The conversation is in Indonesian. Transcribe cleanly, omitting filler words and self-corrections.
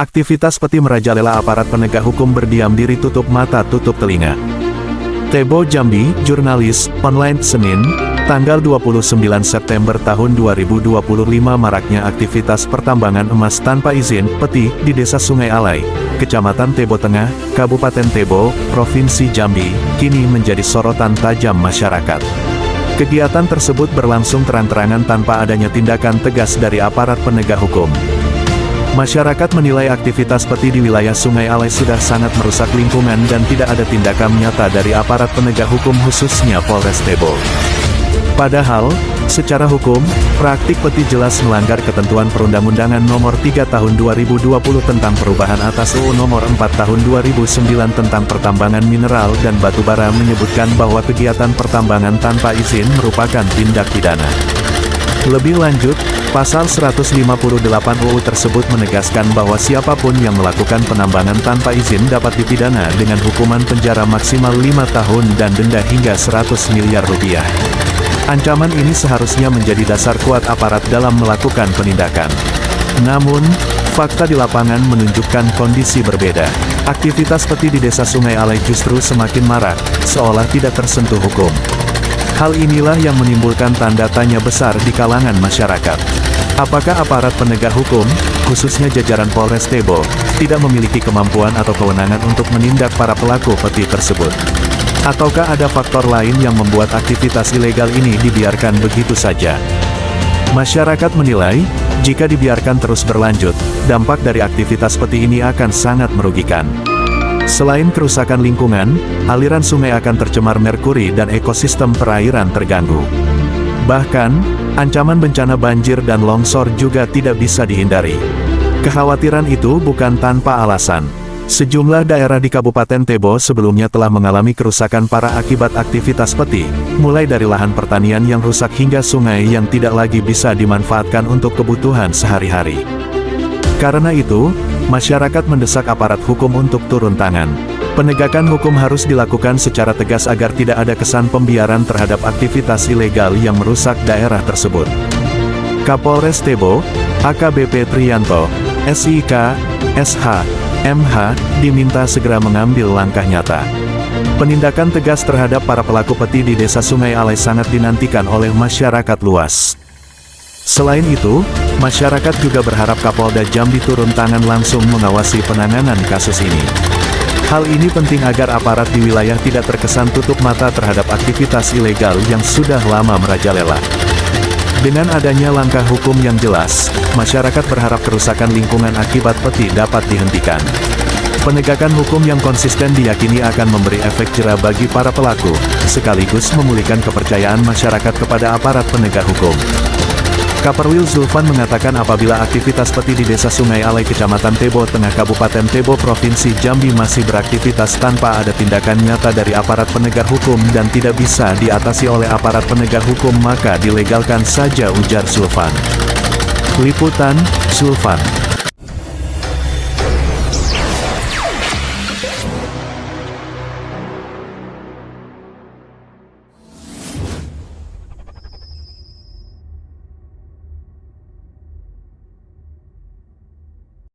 Aktivitas peti merajalela, aparat penegak hukum berdiam diri, tutup mata tutup telinga. Tebo Jambi, jurnalis, online, Senin, tanggal 29 September tahun 2025. Maraknya aktivitas pertambangan emas tanpa izin, peti, di Desa Sungai Alai, Kecamatan Tebo Tengah, Kabupaten Tebo, Provinsi Jambi, kini menjadi sorotan tajam masyarakat. Kegiatan tersebut berlangsung terang-terangan tanpa adanya tindakan tegas dari aparat penegak hukum. Masyarakat menilai aktivitas peti di wilayah Sungai Alai sudah sangat merusak lingkungan dan tidak ada tindakan nyata dari aparat penegak hukum khususnya Polres Tebo. Padahal, secara hukum, praktik peti jelas melanggar ketentuan Perundang-undangan Nomor 3 Tahun 2020 tentang perubahan atas UU Nomor 4 Tahun 2009 tentang pertambangan mineral dan batubara, menyebutkan bahwa kegiatan pertambangan tanpa izin merupakan tindak pidana. Lebih lanjut, Pasal 158 UU tersebut menegaskan bahwa siapapun yang melakukan penambangan tanpa izin dapat dipidana dengan hukuman penjara maksimal 5 tahun dan denda hingga 100 miliar rupiah. Ancaman ini seharusnya menjadi dasar kuat aparat dalam melakukan penindakan. Namun, fakta di lapangan menunjukkan kondisi berbeda. Aktivitas peti di Desa Sungai Alai justru semakin marak, seolah tidak tersentuh hukum. Hal inilah yang menimbulkan tanda tanya besar di kalangan masyarakat. Apakah aparat penegak hukum, khususnya jajaran Polres Tebo, tidak memiliki kemampuan atau kewenangan untuk menindak para pelaku peti tersebut? Ataukah ada faktor lain yang membuat aktivitas ilegal ini dibiarkan begitu saja? Masyarakat menilai, jika dibiarkan terus berlanjut, dampak dari aktivitas peti ini akan sangat merugikan. Selain kerusakan lingkungan, aliran sungai akan tercemar merkuri dan ekosistem perairan terganggu. Bahkan, ancaman bencana banjir dan longsor juga tidak bisa dihindari. Kekhawatiran itu bukan tanpa alasan. Sejumlah daerah di Kabupaten Tebo sebelumnya telah mengalami kerusakan parah akibat aktivitas peti, mulai dari lahan pertanian yang rusak hingga sungai yang tidak lagi bisa dimanfaatkan untuk kebutuhan sehari-hari. Karena itu, masyarakat mendesak aparat hukum untuk turun tangan. Penegakan hukum harus dilakukan secara tegas agar tidak ada kesan pembiaran terhadap aktivitas ilegal yang merusak daerah tersebut. Kapolres Tebo, AKBP Triyanto, SIK, SH, MH, diminta segera mengambil langkah nyata. Penindakan tegas terhadap para pelaku peti di Desa Sungai Alai sangat dinantikan oleh masyarakat luas. Selain itu, masyarakat juga berharap Kapolda Jambi turun tangan langsung mengawasi penanganan kasus ini. Hal ini penting agar aparat di wilayah tidak terkesan tutup mata terhadap aktivitas ilegal yang sudah lama merajalela. Dengan adanya langkah hukum yang jelas, masyarakat berharap kerusakan lingkungan akibat peti dapat dihentikan. Penegakan hukum yang konsisten diyakini akan memberi efek jera bagi para pelaku, sekaligus memulihkan kepercayaan masyarakat kepada aparat penegak hukum. Kaperwil Zulfan mengatakan apabila aktivitas peti di Desa Sungai Alai Kecamatan Tebo Tengah Kabupaten Tebo Provinsi Jambi masih beraktivitas tanpa ada tindakan nyata dari aparat penegak hukum dan tidak bisa diatasi oleh aparat penegak hukum, maka dilegalkan saja, ujar Zulfan. Liputan, Zulfan.